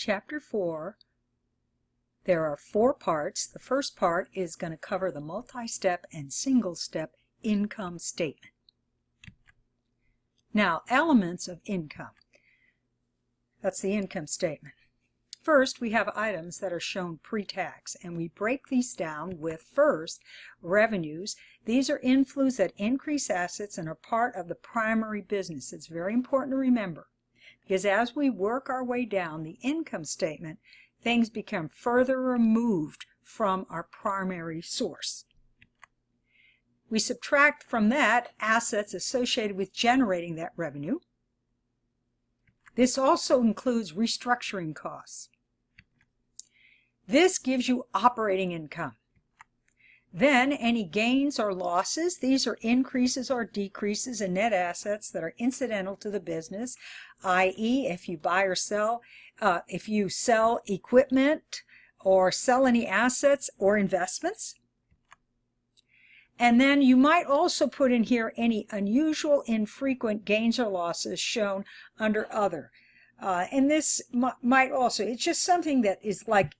Chapter 4, there are 4 parts. The first part is going to cover the multi-step and single-step income statement. Now, elements of income. That's the income statement. First, we have items that are shown pre-tax, and we break these down with, first, revenues. These are inflows that increase assets and are part of the primary business. It's very important to remember, because as we work our way down the income statement, things become further removed from our primary source. We subtract from that assets associated with generating that revenue. This also includes restructuring costs. This gives you operating income. Then any gains or losses, these are increases or decreases in net assets that are incidental to the business, i.e. if you buy or sell, if you sell equipment or sell any assets or investments. And then you might also put in here any unusual, infrequent gains or losses shown under other. And this might also, it's just something that is like,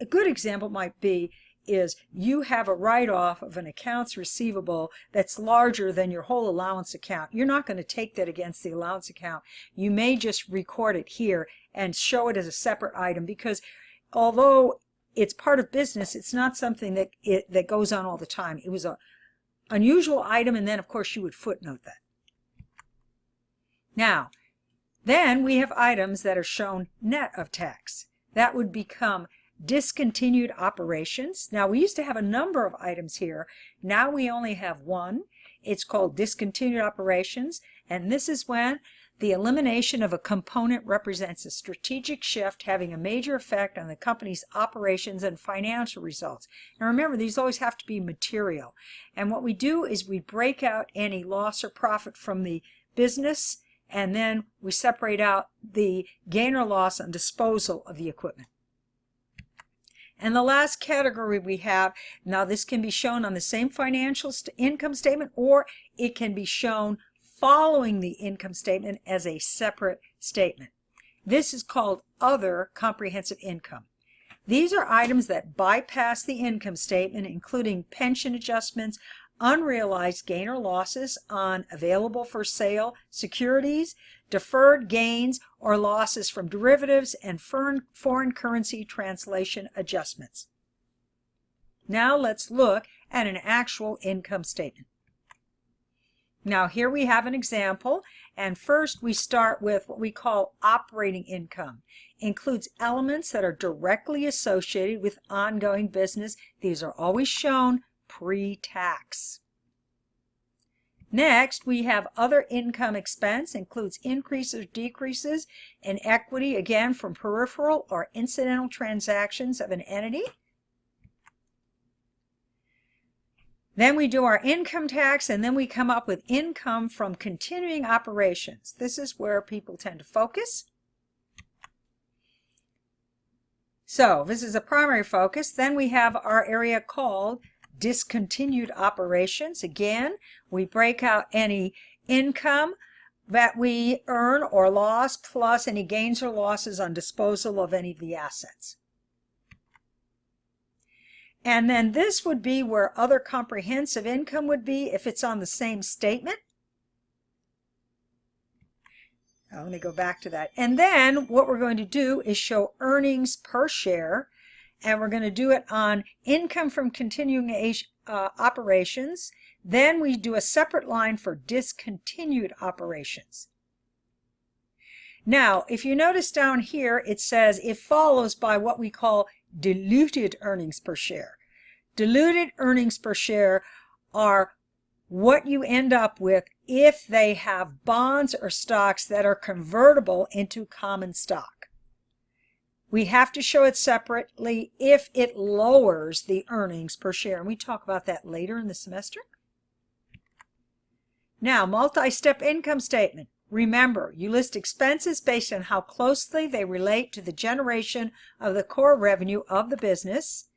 a good example might be is you have a write-off of an accounts receivable that's larger than your whole allowance account. You're not going to take that against the allowance account. You may just record it here and show it as a separate item, because although it's part of business, it's not something that goes on all the time. It was an unusual item, and then of course you would footnote that. Now, then we have items that are shown net of tax. That would become discontinued operations. Now, we used to have a number of items here. Now we only have one. It's called discontinued operations, and this is when the elimination of a component represents a strategic shift having a major effect on the company's operations and financial results. And remember, these always have to be material. And what we do is we break out any loss or profit from the business, and then we separate out the gain or loss on disposal of the equipment. And the last category we have, now this can be shown on the same financial income statement, or it can be shown following the income statement as a separate statement. This is called other comprehensive income. These are items that bypass the income statement, including pension adjustments, unrealized gain or losses on available for sale securities, deferred gains or losses from derivatives, and foreign currency translation adjustments. Now let's look at an actual income statement. Now here we have an example, and first we start with what we call operating income. Includes elements that are directly associated with ongoing business. These are always shown pre-tax. Next, we have other income expense. Includes increases or decreases in equity, again from peripheral or incidental transactions of an entity. Then we do our income tax, and then we come up with income from continuing operations. This is where people tend to focus. So this is a primary focus. Then we have our area called discontinued operations. Again, we break out any income that we earn or loss, plus any gains or losses on disposal of any of the assets. And then this would be where other comprehensive income would be if it's on the same statement. Now, let me go back to that. And then what we're going to do is show earnings per share, and we're going to do it on income from continuing operations. Then we do a separate line for discontinued operations. Now, if you notice down here, it says it follows by what we call diluted earnings per share. Diluted earnings per share are what you end up with if they have bonds or stocks that are convertible into common stock. We have to show it separately if it lowers the earnings per share, and we talk about that later in the semester. Now, multi-step income statement. Remember, you list expenses based on how closely they relate to the generation of the core revenue of the business.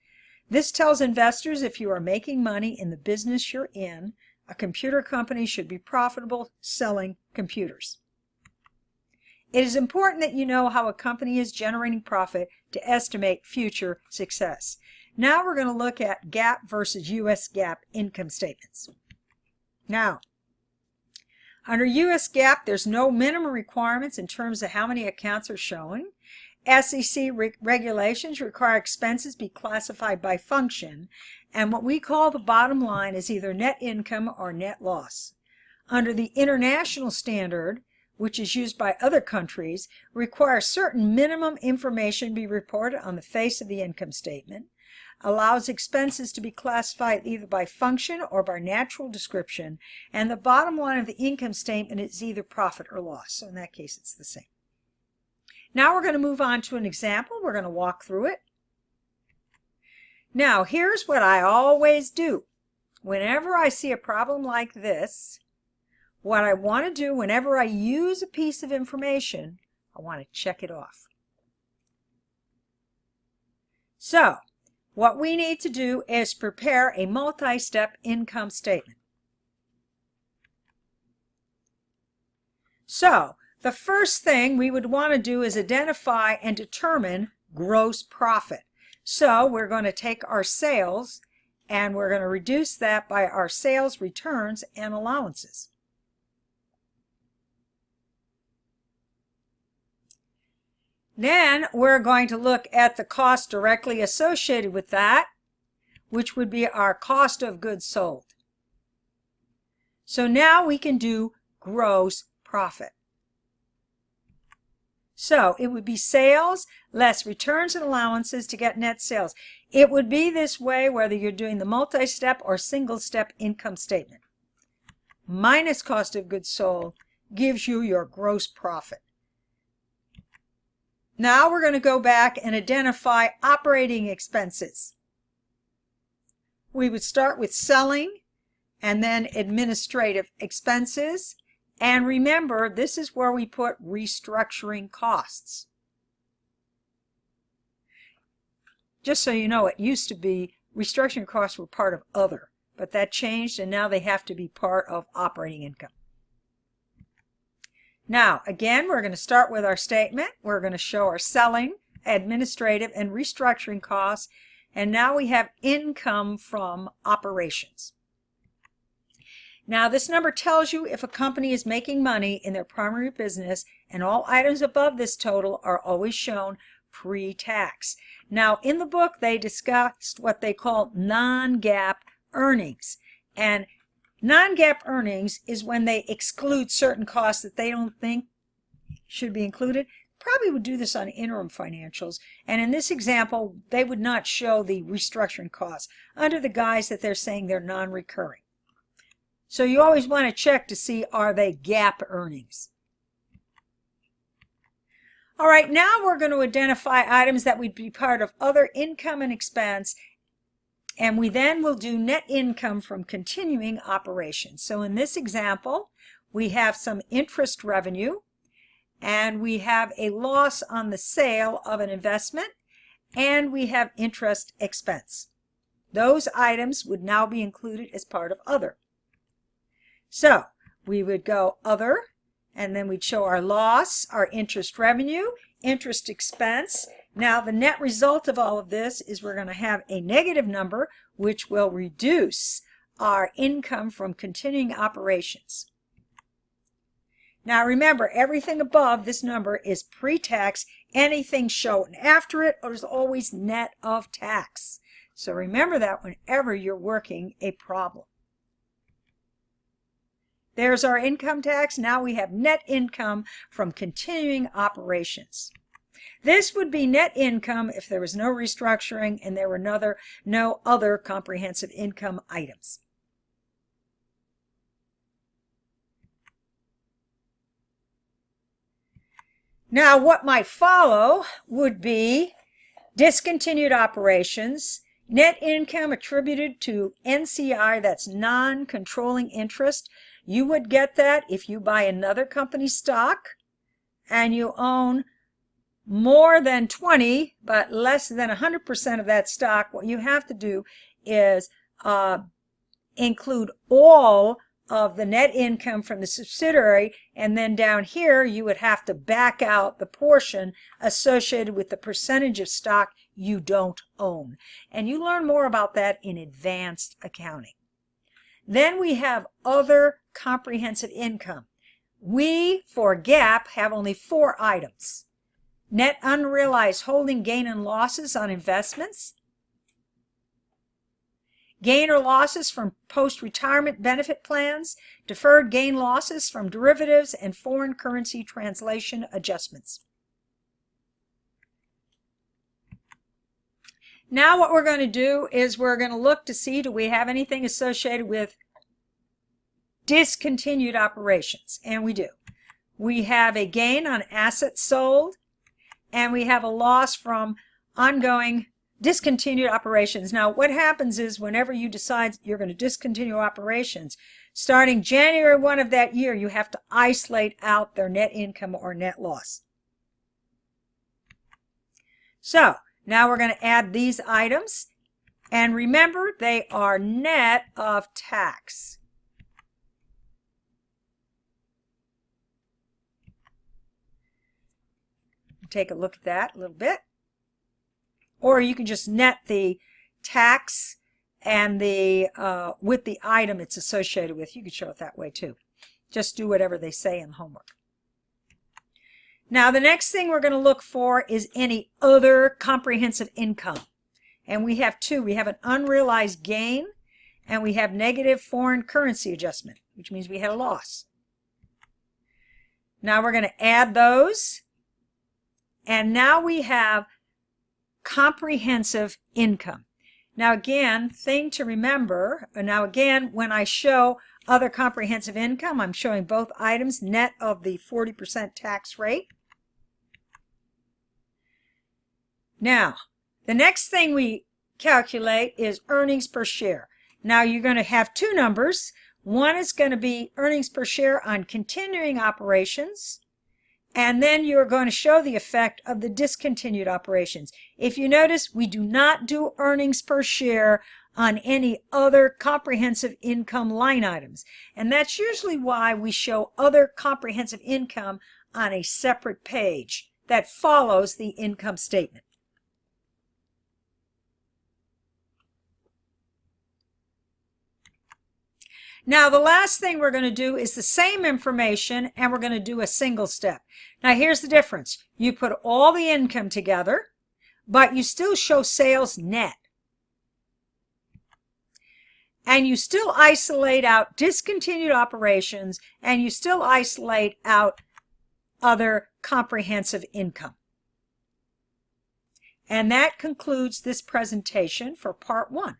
This tells investors if you are making money in the business you're in. A computer company should be profitable selling computers. It is important that you know how a company is generating profit to estimate future success. Now we're going to look at GAAP versus US GAAP income statements. Now, under US GAAP, there's no minimum requirements in terms of how many accounts are shown. SEC regulations require expenses be classified by function, and what we call the bottom line is either net income or net loss. Under the international standard, which is used by other countries, requires certain minimum information be reported on the face of the income statement, allows expenses to be classified either by function or by natural description, and the bottom line of the income statement is either profit or loss. So in that case, it's the same. Now we're going to move on to an example. We're going to walk through it. Now, here's what I always do. Whenever I see a problem like this, what I want to do whenever I use a piece of information, I want to check it off. So, what we need to do is prepare a multi-step income statement. So, the first thing we would want to do is identify and determine gross profit. So, we're going to take our sales and we're going to reduce that by our sales returns and allowances. Then we're going to look at the cost directly associated with that, which would be our cost of goods sold. So now we can do gross profit. So it would be sales less returns and allowances to get net sales. It would be this way whether you're doing the multi-step or single-step income statement. Minus cost of goods sold gives you your gross profit. Now we're going to go back and identify operating expenses. We would start with selling and then administrative expenses. And remember, this is where we put restructuring costs. Just so you know, it used to be restructuring costs were part of other, but that changed and now they have to be part of operating income. Now, again, we're going to start with our statement. We're going to show our selling, administrative, and restructuring costs. And now we have income from operations. Now, this number tells you if a company is making money in their primary business, and all items above this total are always shown pre-tax. Now, in the book, they discussed what they call non-GAAP earnings. And non-GAAP earnings is when they exclude certain costs that they don't think should be included. Probably would do this on interim financials. And in this example, they would not show the restructuring costs under the guise that they're saying they're non-recurring. So you always want to check to see, are they GAAP earnings? All right, now we're going to identify items that would be part of other income and expense. And we then will do net income from continuing operations. So in this example, we have some interest revenue, and we have a loss on the sale of an investment, and we have interest expense. Those items would now be included as part of other. So we would go other, and then we'd show our loss, our interest revenue, interest expense. Now, the net result of all of this is we're going to have a negative number, which will reduce our income from continuing operations. Now, remember, everything above this number is pre-tax. Anything shown after it is always net of tax. So remember that whenever you're working a problem. There's our income tax. Now we have net income from continuing operations. This would be net income if there was no restructuring and there were no other comprehensive income items. Now, what might follow would be discontinued operations, net income attributed to NCI, that's non-controlling interest. You would get that if you buy another company's stock and you own more than 20 but less than 100% of that stock. What you have to do is include all of the net income from the subsidiary, and then down here you would have to back out the portion associated with the percentage of stock you don't own. And you learn more about that in advanced accounting. Then we have other comprehensive income. We, for GAAP, have only 4 items. Net unrealized holding gain and losses on investments, gain or losses from post-retirement benefit plans, deferred gain losses from derivatives, and foreign currency translation adjustments. Now what we're going to do is we're going to look to see, do we have anything associated with discontinued operations? And we do. We have a gain on assets sold, and we have a loss from ongoing discontinued operations. Now, what happens is whenever you decide you're going to discontinue operations, starting January 1 of that year, you have to isolate out their net income or net loss. So, now we're going to add these items, and remember, they are net of tax. Take a look at that a little bit. Or you can just net the tax and the with the item it's associated with. You could show it that way too. Just do whatever they say in homework. Now the next thing we're going to look for is any other comprehensive income. And we have 2. We have an unrealized gain, and we have negative foreign currency adjustment, which means we had a loss. Now we're going to add those, and now we have comprehensive income. Now again, thing to remember, now again, when I show other comprehensive income, I'm showing both items net of the 40% tax rate. Now, the next thing we calculate is earnings per share. Now you're going to have 2 numbers. One is going to be earnings per share on continuing operations, and then you're going to show the effect of the discontinued operations. If you notice, we do not do earnings per share on any other comprehensive income line items. And that's usually why we show other comprehensive income on a separate page that follows the income statement. Now the last thing we're going to do is the same information, and we're going to do a single step. Now here's the difference. You put all the income together, but you still show sales net. And you still isolate out discontinued operations, and you still isolate out other comprehensive income. And that concludes this presentation for part 1.